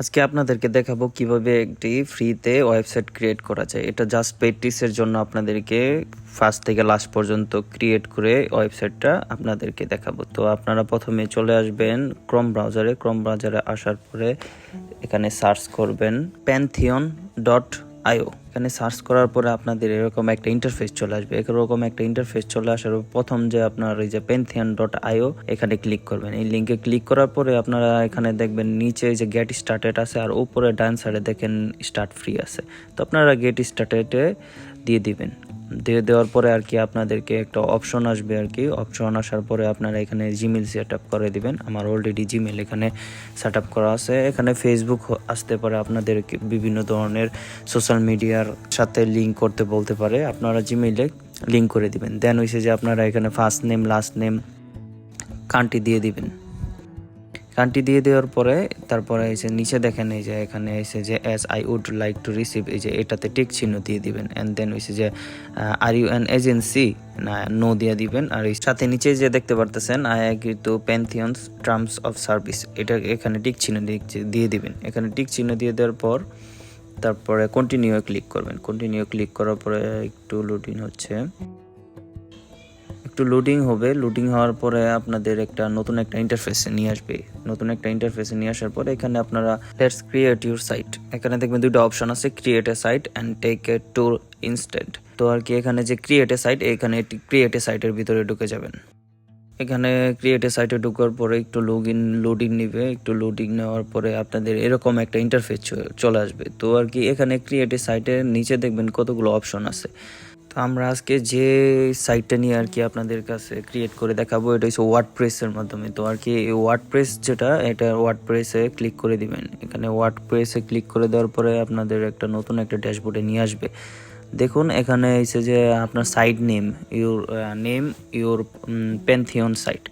আজকে আপনাদেরকে দেখাবো কিভাবে একটি ফ্রিতে ওয়েবসাইট ক্রিয়েট করা যায়। এটা জাস্ট প্র্যাকটিসের জন্য আপনাদেরকে ফার্স্ট থেকে লাস্ট পর্যন্ত ক্রিয়েট করে ওয়েবসাইটটা আপনাদেরকে দেখাবো। তো আপনারা প্রথমে চলে আসবেন ক্রোম ব্রাউজারে আসার পরে এখানে সার্চ করবেন pantheon.io। এখানে সার্চ করার পরে আপনাদের এরকম একটা ইন্টারফেস চলে আসবে। এরকম একটা ইন্টারফেস চলে আসার প্রথম যে আপনার এই যে pantheon.io এখানে ক্লিক করবেন। এই লিঙ্কে ক্লিক করার পরে আপনারা এখানে দেখবেন নিচে যে গেট স্টার্টেড আছে আর উপরে ডান সাইডে দেখেন স্টার্ট ফ্রি আছে। তো আপনারা গেট স্টার্টেডে দিয়ে দিবেন। দিয়ে দেওয়ার পরে আর কি আপনাদেরকে একটা অপশন আসবে আর কি। অপশন আসার পরে আপনারা এখানে জিমেল সেট আপ করে দিবেন। আমার অলরেডি জিমেল এখানে সেট আপ করা আছে। এখানে ফেসবুক আসতে পারে, আপনাদের বিভিন্ন ধরনের সোশ্যাল মিডিয়ার সাথে লিঙ্ক করতে বলতে পারে। আপনারা জিমেইলে লিঙ্ক করে দিবেন। দেন হয়েছে যে আপনারা এখানে first name last name country দিয়ে দিবেন। কান্ট্রি দিয়ে দেওয়ার পরে তারপরে এসে নিচে দেখেন এই যে এখানে এসে যে as I would like to receive এই যে এটাতে টিক চিহ্ন দিয়ে দিবেন। অ্যান্ড দেন হয়েছে যে আর ইউ অ্যান এজেন্সি না নো দিয়ে দিবেন। আর এই সাথে নিচে যে দেখতে পারতেছেন I agree to Pantheon's terms of service, এটা এখানে টিক চিহ্ন দিয়ে দিবেন। এখানে টিক চিহ্ন দিয়ে দেওয়ার পর তারপরে কন্টিনিউ ক্লিক করবেন। কন্টিনিউ ক্লিক করার পরে একটু লোডিং হচ্ছে, একটু লোডিং হবে। লোডিং হওয়ার পরে আপনাদের নতুন একটা ইন্টারফেসে নিয়ে আসবে। নতুন একটা ইন্টারফেসে নিয়ে আসার পরে এখানে আপনারা লেটস ক্রিয়েট ইউর সাইট, এখানে দেখবেন দুটো অপশন আছে, create a site and take a tour instant. তো আর কি এখানে যে ক্রিয়েট এ সাইট, এখানে ক্রিয়েট এ সাইটের ভিতরে ঢুকে যাবেন। এখানে ক্রিয়েট এ সাইটে ঢোকার পরে একটু লোডিং নিবে। একটু লোডিং নেওয়ার পরে আপনাদের এরকম একটা ইন্টারফেস চলে আসবে। তো আর কি এখানে ক্রিয়েট এ সাইটের নিচে দেখবেন কতগুলো অপশন আছে। আমরা আজকে যে সাইটটা নিয়ে আর কি আপনাদের কাছে ক্রিয়েট করে দেখাবো, এটা হচ্ছে ওয়ার্ডপ্রেসের মাধ্যমে। তো আর কি ওয়ার্ডপ্রেস যেটা, এটা ওয়ার্ডপ্রেসে ক্লিক করে দিবেন। এখানে ওয়ার্ডপ্রেসে ক্লিক করে দেওয়ার পরে আপনাদের নতুন একটা ড্যাশবোর্ডে নিয়ে আসবে। দেখুন এখানে এসে যে আপনার site name your Pantheon site.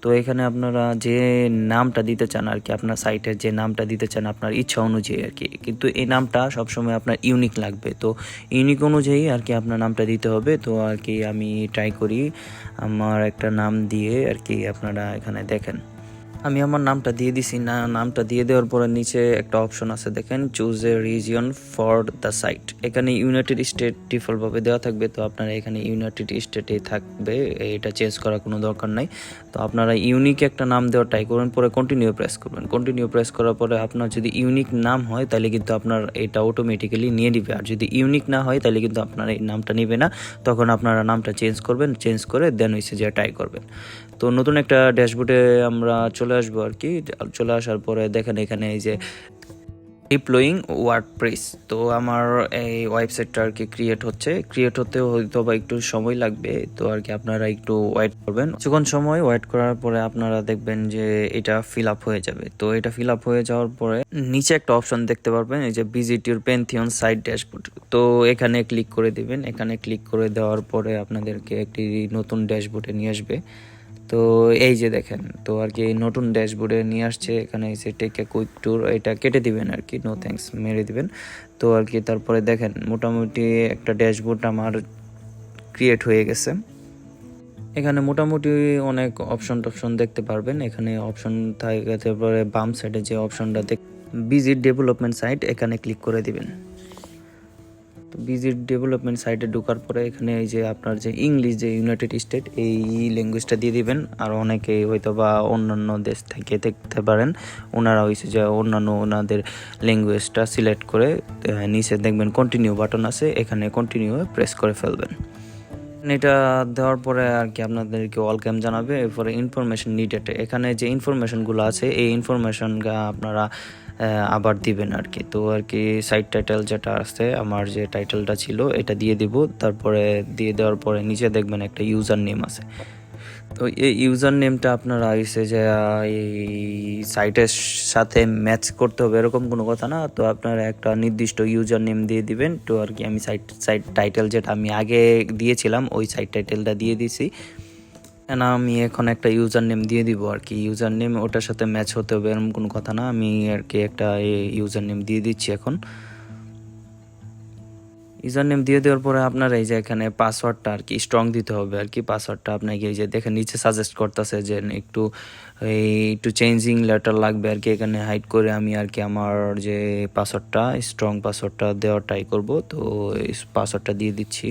তো এখানে আপনারা যে নামটা দিতে চান আর কি, আপনার সাইটের যে নামটা দিতে চান আপনার ইচ্ছা অনুযায়ী আর কি, কিন্তু এই নামটা সবসময় আপনার ইউনিক লাগবে। তো ইউনিক অনুযায়ী আর কি আপনার নামটা দিতে হবে। তো আর কি আমি ট্রাই করি আমার একটা নাম দিয়ে আর কি, আপনারা এখানে দেখেন আমি আমার নামটা দিয়ে দিছি। নামটা দিয়ে দেওয়ার পরে নিচে একটা অপশন আছে দেখেন, choose a region for the site. এখানে ইউনাইটেড স্টেট ডিফল্টভাবে দেওয়া থাকবে। তো আপনারা এখানে ইউনাইটেড স্টেটে থাকবে, এটা চেঞ্জ করার কোনো দরকার নাই। তো আপনারা ইউনিক একটা নাম দেওয়ার ট্রাই করবেন, পরে কন্টিনিউ প্রেস করবেন। কন্টিনিউ প্রেস করার পরে আপনার যদি ইউনিক নাম হয় তাহলে কিন্তু আপনার এটা অটোমেটিক্যালি নিয়ে নিবে। আর যদি ইউনিক না হয় তাহলে কিন্তু আপনার এই নামটা নিবে না। তখন আপনারা নামটা চেঞ্জ করবেন, চেঞ্জ করে দেন হয়েছে যে ট্রাই করবেন। তো নতুন একটা ড্যাশবোর্ডে আমরা চলে আসবো আর কি। চলে আসার পরে দেখেন এখানে এই যে ডিপ্লয়িং ওয়ার্ডপ্রেস। তো আমার এই ওয়েবসাইটটা আর কি ক্রিয়েট হতে হয়তো বা একটু সময় লাগবে। তো আর কি আপনারা একটু ওয়েট করবেন। কিছুক্ষণ সময় ওয়েট করার পরে আপনারা দেখবেন যে এটা ফিল আপ হয়ে যাবে। তো এটা ফিল আপ হয়ে যাওয়ার পরে নিচে একটা অপশন দেখতে পারবেন, এই যে visit your Pantheon site dashboard. তো এখানে ক্লিক করে দিবেন। এখানে ক্লিক করে দেওয়ার পরে আপনাদেরকে একটি নতুন ড্যাশবোর্ডে নিয়ে আসবে। তো এই যে দেখেন, তো আর কি নতুন ড্যাশবোর্ডে নিয়ে আসছে। এখানে এসে টেক এ কুইক ট্যুর, এটা কেটে দিবেন আর কি, নো থ্যাঙ্কস মেরে দিবেন। তো আর কি তারপরে দেখেন মোটামুটি একটা ড্যাশবোর্ড আমার ক্রিয়েট হয়ে গেছে। এখানে মোটামুটি অনেক টপশন দেখতে পারবেন। এখানে অপশন থাকে, তারপরে বাম সাইডে যে অপশনটা ভিজিট ডেভেলপমেন্ট সাইট, এখানে ক্লিক করে দিবেন। তো ভিজিট ডেভেলপমেন্ট সাইটে ঢোকার পরে এখানে এই যে আপনার যে ইংলিশ যে ইউনাইটেড স্টেট এই ল্যাঙ্গুয়েজটা দিয়ে দিবেন। আর অনেকে হয়তো বা অন্যান্য দেশ থেকে দেখতে পারেন, ওনারা হয়েছে যে অন্যান্য ওনাদের ল্যাঙ্গুয়েজটা সিলেক্ট করে নিচে দেখবেন কন্টিনিউ বাটন আছে, এখানে কন্টিনিউ প্রেস করে ফেলবেন। এটা দেওয়ার পরে আর কি আপনাদেরকে ওয়েলকাম জানাবে। এরপরে ইনফরমেশন নিডেড, এখানে যে ইনফরমেশনগুলো আছে এই ইনফরমেশনটা আপনারা আবার দিবেন আর কি। তো আর কি সাইট টাইটেল যেটা আছে, আমার যে টাইটেলটা ছিল এটা দিয়ে দিব। তারপরে দিয়ে দেওয়ার পরে নিচে দেখবেন একটা ইউজার নেম আছে। তো এই ইউজার নেমটা আপনারা এসে যে এই সাইটের সাথে ম্যাচ করতে হবে এরকম কোনো কথা না। তো আপনারা একটা নির্দিষ্ট ইউজার নেম দিয়ে দিবেন। তো আর কি আমি সাইট টাইটেল যেটা আমি আগে দিয়েছিলাম ওই সাইট টাইটেলটা দিয়ে দিছি। আমি এখন একটা ইউজার নেম দিয়ে দিব আর কি। ইউজার নেম ওটার সাথে ম্যাচ হতে হবে এরকম কোনো কথা না। আমি আর কি একটা ইউজার নেম দিয়ে দিচ্ছি এখন। ইউজার নেম দিয়ে দেওয়ার পরে আপনার এই যে এখানে পাসওয়ার্ডটা আর কি স্ট্রং দিতে হবে আর কি। পাসওয়ার্ডটা আপনাকে এই যে দেখেন নিচে সাজেস্ট করতেছে যে একটু চেঞ্জিং লেটার লাগবে আর কি। এখানে হাইড করে আমি আর কি আমার যে পাসওয়ার্ডটা স্ট্রং পাসওয়ার্ডটা দেওয়ার ট্রাই করব। তো এই পাসওয়ার্ডটা দিয়ে দিচ্ছি।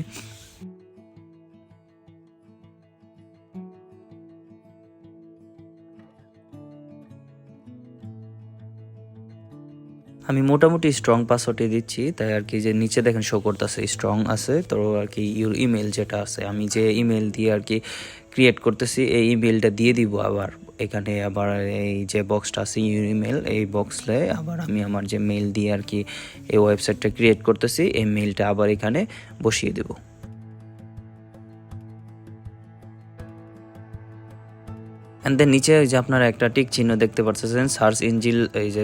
আমি মোটামুটি স্ট্রং পাসওয়ার্ডই দিচ্ছি, তাই আর কি যে নিচে দেখেন শো করতেছে স্ট্রং আছে। তো আর কি ইউর ইমেল যেটা আছে, আমি যে ইমেল দিয়ে আর কি ক্রিয়েট করতেছি এই ইমেলটা দিয়ে দিব। আবার এখানে আবার এই যে বক্সটা আছে ইউর ইমেল, এই বক্সে আবার আমি আমার যে মেল দিয়ে আর কি এই ওয়েবসাইটটা ক্রিয়েট করতেছি এই মেলটা আবার এখানে বসিয়ে দেবো। অ্যান্ড দেন নিচে যে আপনারা একটা টিক চিহ্ন দেখতে পাচ্ছেন সার্চ ইঞ্জিন, এই যে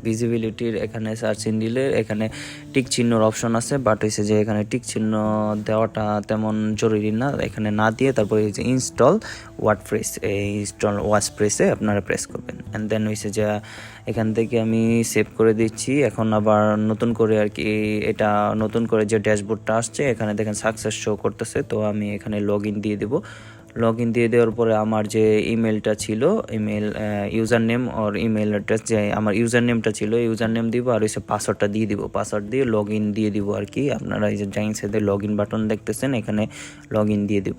ভিজিবিলিটির এখানে সার্চ ইঞ্জিনের এখানে টিক চিহ্নর অপশন আছে, বাট হয়েছে যে এখানে টিক চিহ্ন দেওয়াটা তেমন জরুরি না, এখানে না দিয়ে তারপরে এই যে ইনস্টল ওয়ার্ডপ্রেস, এই ইনস্টল ওয়ার্ডপ্রেসে আপনারা প্রেস করবেন। অ্যান্ড দেন হয়েছে যে এখান থেকে আমি সেভ করে দিচ্ছি। এখন আবার নতুন করে আর কি এটা নতুন করে যে ড্যাশবোর্ডটা আসছে এখানে দেখেন সাকসেস শো করতেছে। তো আমি এখানে লগ ইন দিয়ে দেবো। লগ ইন দিয়ে দেওয়ার পরে আমার যে ইমেলটা ছিল, ইমেল ইউজার নেম ওর ইমেল অ্যাড্রেস, যে আমার ইউজার নেমটা ছিল ইউজার নেম দিব, আর হচ্ছে পাসওয়ার্ডটা দিয়ে দিব। পাসওয়ার্ড দিয়ে লগ ইন দিয়ে দিব আর কি। আপনারা এই যে জাইন্সেতে লগ ইন বাটন দেখতেছেন, এখানে লগ ইন দিয়ে দিব।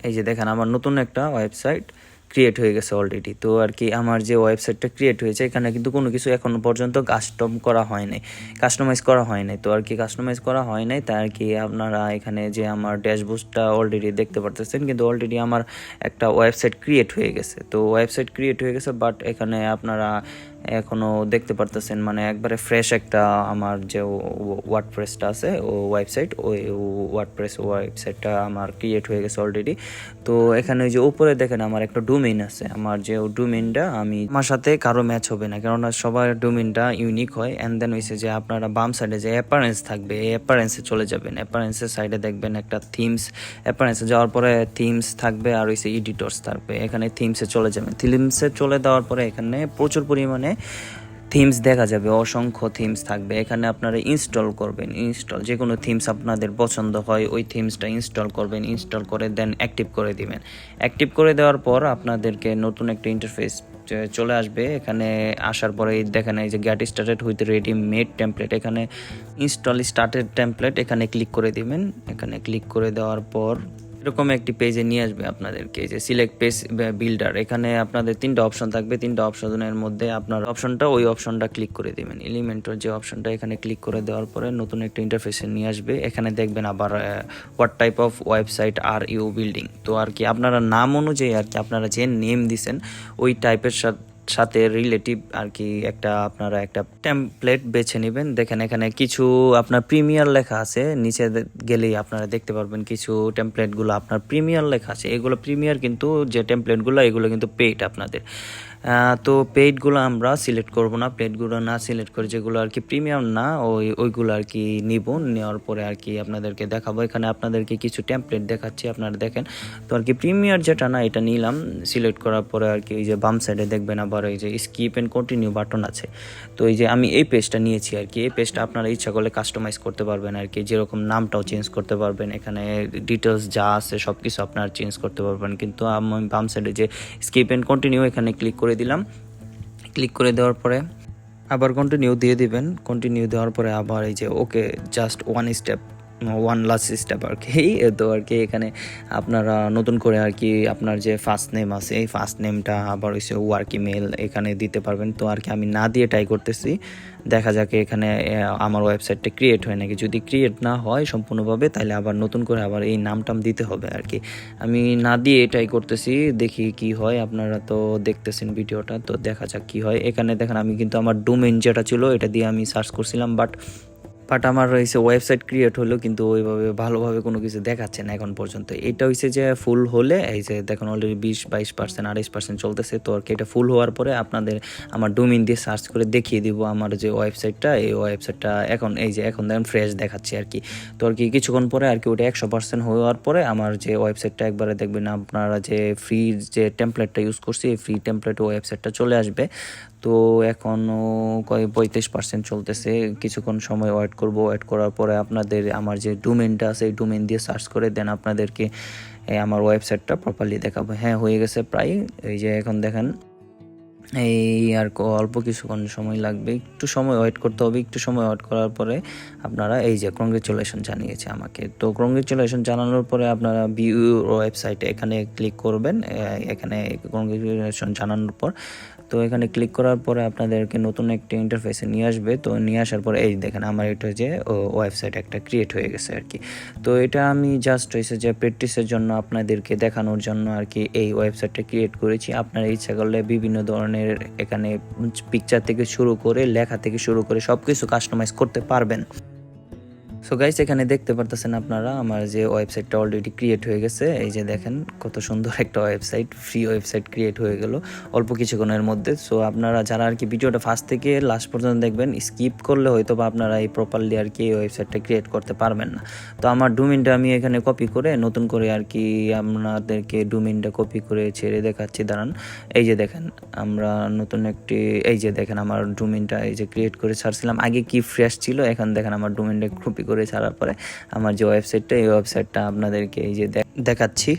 এই যে দেখেন আমার নতুন একটা ওয়েবসাইট ক্রিয়েট হয়ে গেছে অলরেডি। তো আর কি আমার যে ওয়েবসাইটটা ক্রিয়েট হয়েছে এখানে কিন্তু কোনো কিছু এখনো পর্যন্ত কাস্টমাইজ করা হয় নাই। তো আর কি কাস্টমাইজ করা হয় নাই, তাই আর কি আপনারা এখানে যে আমার ড্যাশবোর্ডটা অলরেডি দেখতে পারতেছেন, কিন্তু অলরেডি আমার একটা ওয়েবসাইট ক্রিয়েট হয়ে গেছে। তো ওয়েবসাইট ক্রিয়েট হয়ে গেছে, বাট এখানে আপনারা এখনও দেখতে পারতেছেন মানে একবারে ফ্রেশ একটা আমার যে ওয়ার্ডপ্রেসটা আছে ও ওয়েবসাইট, ওই ওয়ার্ডপ্রেস ওয়েবসাইটটা আমার ক্রিয়েট হয়ে গেছে অলরেডি। তো এখানে ওই যে উপরে দেখেন আমার একটা ডোমেইন আছে, আমার যে ডোমেইনটা আমার সাথে কারো ম্যাচ হবে না, কেননা সবার ডোমেইনটা ইউনিক হয়। অ্যান্ড দেন হয়েছে যে আপনারা বাম সাইডে যে অ্যাপারেন্স থাকবে এই অ্যাপারেন্সে চলে যাবেন। অ্যাপারেন্সের সাইডে দেখবেন একটা থিমস, অ্যাপারেন্সে যাওয়ার পরে থিমস থাকবে আর হয়েছে এডিটরস থাকবে, এখানে থিমসে চলে যাবেন। থিমসে চলে দেওয়ার পরে এখানে প্রচুর পরিমাণে থিমস দেখা যাবে, অসংখ্য থিমস থাকবে। এখানে আপনারা ইনস্টল করবেন, যে কোনো থিমস আপনাদের পছন্দ হয় ওই থিমসটা ইনস্টল করবেন। ইনস্টল করে দেন অ্যাক্টিভ করে দিবেন। অ্যাক্টিভ করে দেওয়ার পর আপনাদেরকে নতুন একটা ইন্টারফেস চলে আসবে। এখানে আসার পরে দেখেন এই যে get started with ready made template, এখানে ইনস্টল স্টার্টেড টেমপ্লেট এখানে ক্লিক করে দিবেন। এখানে ক্লিক করে দেওয়ার পর এরকম একটি পেজে নিয়ে আসবে আপনাদেরকে, যে সিলেক্ট পেজ বিল্ডার। এখানে আপনাদের তিনটা অপশন থাকবে, তিনটা অপশনের মধ্যে আপনার ওই অপশনটা ক্লিক করে দিবেন। এলিমেন্টর যে অপশনটা এখানে ক্লিক করে দেওয়ার পরে নতুন একটা ইন্টারফেসে নিয়ে আসবে। এখানে দেখবেন আবার what type of website are you building. তো আর কি আপনারা নাম অনুযায়ী আর কি আপনারা যে নেম দিছেন ওই টাইপের সাথে রিলেটিভ আর কি আপনারা একটা টেমপ্লেট বেছে নেবেন। দেখেন এখানে কিছু আপনার প্রিমিয়ার লেখা আছে, নিচে গেলেই আপনারা দেখতে পারবেন কিছু টেমপ্লেটগুলো আপনার প্রিমিয়ার লেখা আছে। এগুলো প্রিমিয়ার, কিন্তু যে টেমপ্লেটগুলো এগুলো কিন্তু পেইড আপনাদের। তো পেইডগুলো আমরা সিলেক্ট করব না, পেইডগুলো না সিলেক্ট করে যেগুলো আর কি প্রিমিয়াম না ওইগুলো আর কি নিব। নেওয়ার পরে আর কি আপনাদেরকে দেখাবো। এখানে আপনাদেরকে কিছু টেমপ্লেট দেখাচ্ছি, আপনারা দেখেন। তো আর কি প্রিমিয়ার যেটা না এটা নিলাম। সিলেক্ট করার পরে আর কি এই যে বাম সাইডে দেখবেন আবার এই যে স্কিপ অ্যান্ড কন্টিনিউ বাটন আছে। তো এই যে আমি এই পেজটা নিয়েছি আর কি, এই পেজটা আপনারা ইচ্ছা করলে কাস্টমাইজ করতে পারবেন আর কি, যেরকম নামটাও চেঞ্জ করতে পারবেন। এখানে ডিটেলস যা আছে সব কিছু আপনারা চেঞ্জ করতে পারবেন। কিন্তু আমি বাম সাইডে যে স্কিপ অ্যান্ড কন্টিনিউ এখানে ক্লিক করে দিলাম। ক্লিক করে দেওয়ার পরে আবার কন্টিনিউ দিয়ে দিবেন। কন্টিনিউ দেওয়ার পরে আবার এই যে okay just one last step আর কি। তো আর কি এখানে আপনারা নতুন করে আর কি আপনার যে ফার্স্ট নেম আছে এই ফার্স্ট নেমটা আবার হচ্ছে ওয়ার্ক ইমেল এখানে দিতে পারবেন। তো আর কি আমি না দিয়ে ট্রাই করতেছি, দেখা যাক এখানে আমার ওয়েবসাইটটা ক্রিয়েট হয় নাকি। যদি ক্রিয়েট না হয় সম্পূর্ণভাবে তাহলে আবার নতুন করে আবার এই নামটাম দিতে হবে আর কি। আমি না দিয়ে ট্রাই করতেছি, দেখি কি হয়। আপনারা তো দেখতেছেন ভিডিওটা, তো দেখা যাক কি হয়। এখানে দেখেন আমি কিন্তু আমার ডোমেইন যেটা ছিল এটা দিয়ে আমি সার্চ করছিলাম, বাট বাট আমার হয়েছে ওয়েবসাইট ক্রিয়েট হলো কিন্তু ওইভাবে ভালোভাবে কোনো কিছু দেখাচ্ছে না এখন পর্যন্ত। এটা হয়েছে যে ফুল হলে এই যে দেখুন অলরেডি 20-22% 28% চলতেছে। তো আর কি এটা ফুল হওয়ার পরে আপনাদের আমার ডোমেইন দিয়ে সার্চ করে দেখিয়ে দিব আমার যে ওয়েবসাইটটা, এই ওয়েবসাইটটা এখন এই যে এখন দেখেন ফ্রেশ দেখাচ্ছে আর কি। তো আর কি কিছুক্ষণ পরে আর কি ওটা 100% হওয়ার পরে আমার যে ওয়েবসাইটটা একবারে দেখবেন আপনারা যে ফ্রি যে টেমপ্লেটটা ইউজ করছি এই ফ্রি টেমপ্লেট ওয়েবসাইটটা চলে আসবে। তো এখনও 35% চলতেছে, কিছুক্ষণ সময় ওয়েট করব। ওয়েট করার পরে আপনাদের আমার যে ডোমেইনটা আছে এই ডোমেইন দিয়ে সার্চ করে দেন আপনাদেরকে আমার ওয়েবসাইটটা প্রপারলি দেখাবো। হ্যাঁ হয়ে গেছে প্রায়, এই যে এখন দেখেন এই আর অল্প কিছুক্ষণ সময় লাগবে, একটু সময় ওয়েট করতে হবে। একটু সময় ওয়েট করার পরে আপনারা এই যে কংগ্রেচুলেশন জানিয়েছে আমাকে। তো কংগ্রেচুলেশন জানানোর পরে আপনারা ভিউ ওয়েবসাইটে এখানে ক্লিক করবেন। এখানে কংগ্রেচুলেশন জানানোর পর তো এখানে ক্লিক করার পরে আপনাদেরকে নতুন একটা ইন্টারফেসে নিয়ে আসবে। তো নিয়ে আসার পরে এই দেখেন আমার এটা যে ওয়েবসাইট একটা ক্রিয়েট হয়ে গেছে আর কি। তো এটা আমি জাস্ট হয়েছে যে প্র্যাকটিসের জন্য আপনাদেরকে দেখানোর জন্য আর কি এই ওয়েবসাইটটা ক্রিয়েট করেছি। আপনারা ইচ্ছা করলে বিভিন্ন ধরনের এখানে পিকচার থেকে শুরু করে লেখা থেকে শুরু করে সব কিছু কাস্টমাইজ করতে পারবেন। সো গাইস এখানে দেখতে পারতেছেন আপনারা আমার যে ওয়েবসাইটটা অলরেডি ক্রিয়েট হয়ে গেছে। এই যে দেখেন কত সুন্দর একটা ওয়েবসাইট, ফ্রি ওয়েবসাইট ক্রিয়েট হয়ে গেল অল্প কিছুক্ষণের মধ্যে। সো আপনারা যারা আর কি ভিডিওটা ফার্স্ট থেকে লাস্ট পর্যন্ত দেখবেন, স্কিপ করলে হয়তো বা আপনারা এই প্রপারলি আর কি এই ওয়েবসাইটটা ক্রিয়েট করতে পারবেন না। তো আমার ডোমেইনটা আমি এখানে কপি করে নতুন করে আর কি আপনাদেরকে ডোমেইনটা কপি করে ছেড়ে দেখাচ্ছি, দাঁড়ান। এই যে দেখেন আমরা নতুন একটি এই যে দেখেন আমার ডোমেইনটা এই যে ক্রিয়েট করে ছাড়ছিলাম, আগে কি ফ্রেশ ছিল, এখন দেখেন আমার ডোমেইনটা কপি করে ছাড়ার পরে আমার যে ওয়েবসাইটটা এই ওয়েবসাইটটা আপনাদেরকে এই যে দেখাচ্ছি।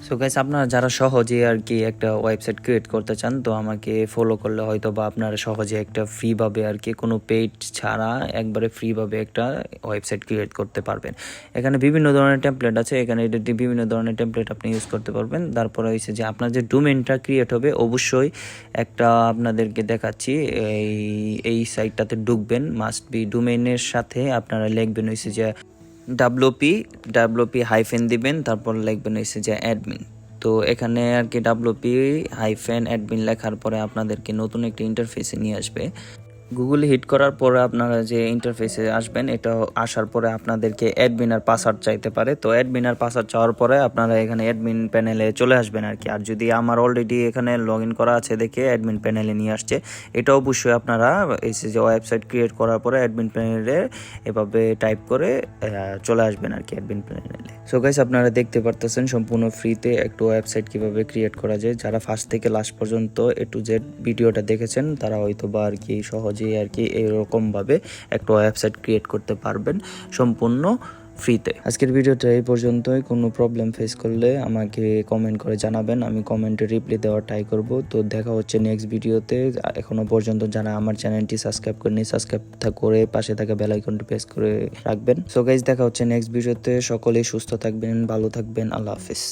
সো গাইস আপনারা যারা সহজে আর কি একটা ওয়েবসাইট ক্রিয়েট করতে চান তো আমাকে ফলো করলে হয়তো বা আপনারা সহজে একটা ফ্রিভাবে আর কি কোনো পেইড ছাড়া একবারে ফ্রিভাবে একটা ওয়েবসাইট ক্রিয়েট করতে পারবেন। এখানে বিভিন্ন ধরনের টেমপ্লেট আছে, এখানে বিভিন্ন ধরনের টেমপ্লেট আপনি ইউজ করতে পারবেন। তারপরে হচ্ছে যে আপনার যে ডোমেইনটা ক্রিয়েট হবে অবশ্যই একটা আপনাদেরকে দেখাচ্ছি, এই সাইটটাতে ঢুকবেন, মাস্ট বি ডোমেইনের সাথে আপনারা লিখবেন হচ্ছে যে ডাব্লুপি হাইফেন দিবেন, তারপর লিখবেন হচ্ছে যে অ্যাডমিন। তো এখানে আর কি ডাব্লুপি হাইফেন অ্যাডমিন লেখার পরে আপনাদেরকে নতুন একটা ইন্টারফেসে নিয়ে আসবে। গুগলে হিট করার পরে আপনারা যে ইন্টারফেসে আসবেন, এটা আসার পরে আপনাদেরকে অ্যাডমিন আর পাসওয়ার্ড চাইতে পারে। তো অ্যাডমিন আর পাসওয়ার্ড চাওয়ার পরে আপনারা এখানে অ্যাডমিন প্যানেলে চলে আসবেন আর কি। আর যদি আমার অলরেডি এখানে লগ ইন করা আছে দেখে অ্যাডমিন প্যানেলে নিয়ে আসছে, এটা অবশ্যই আপনারা এই যে ওয়েবসাইট ক্রিয়েট করার পরে অ্যাডমিন প্যানেলে এভাবে টাইপ করে চলে আসবেন আর কি অ্যাডমিন প্যানেলে। সো গাইস আপনারা দেখতে পারতেছেন সম্পূর্ণ ফ্রিতে একটা ওয়েবসাইট কিভাবে ক্রিয়েট করা যায়। যারা ফার্স্ট থেকে লাস্ট পর্যন্ত A to Z ভিডিওটা দেখেছেন তারা হয়তো বা আর কি সহজে আর কি এরকম ভাবে একটা ওয়েবসাইট ক্রিয়েট করতে পারবেন সম্পূর্ণ ফ্রিতে। আজকের ভিডিওটা এই পর্যন্তই। কোনো প্রবলেম ফেস করলে আমাকে কমেন্ট করে জানাবেন, আমি কমেন্টে রিপ্লাই দেওয়ার ট্রাই করব। তো দেখা হচ্ছে নেক্সট ভিডিওতে। এখনো পর্যন্ত যারা আমার চ্যানেলটি সাবস্ক্রাইব করেনি সাবস্ক্রাইব করে পাশে থাকা বেল আইকনটি প্রেস করে রাখবেন। সো গাইস দেখা হচ্ছে নেক্সট ভিডিওতে। সকলেই সুস্থ থাকবেন, ভালো থাকবেন, আল্লাহ হাফেজ।